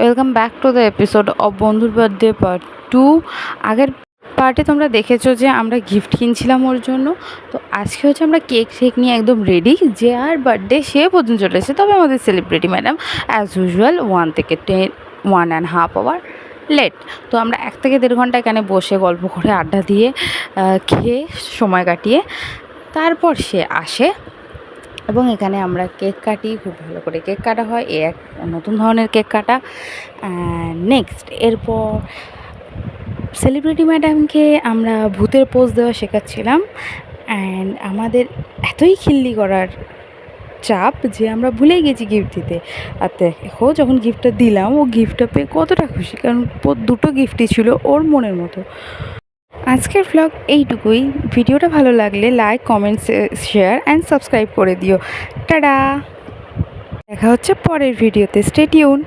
Welcome back to the episode of বন্ধুর birthday part 2। আগের পার্টে তোমরা দেখেছো যে আমরা গিফট কিনছিলাম ওর জন্য। তো আজকে হচ্ছে আমরা কেক শেক নিয়ে একদম রেডি, যে আর বার্থডে সে পর্যন্ত চলে এসেছে। তবে আমাদের celebrity madam as usual 1.5 hour late. তো আমরা 1 থেকে 1.5 ঘন্টা এখানে বসে গল্প করে আড্ডা দিয়ে খেয়ে সময় কাটিয়ে তারপর সে আসে এবং এখানে আমরা কেক কাটি। খুব ভালো করে কেক কাটা হয়, এক নতুন ধরনের কেক কাটা। নেক্সট এরপর সেলিব্রিটি ম্যাডামকে আমরা ভূতের পোজ দেওয়া শেখাচ্ছিলাম। অ্যান্ড আমাদের এতই খিল্লি করার চাপ যে আমরা ভুলে গেছি গিফট দিতে। আর দেখো যখন গিফটটা দিলাম, ও গিফটটা পেয়ে কতটা খুশি, কারণ দুটো গিফটই ছিল ওর মনের মতো। আজকের ভ্লগ এইটুকুই। ভিডিওটা ভালো লাগলে like, comment, share and subscribe করে দিও। টাটা, দেখা হচ্ছে পরের ভিডিওতে। Stay tune.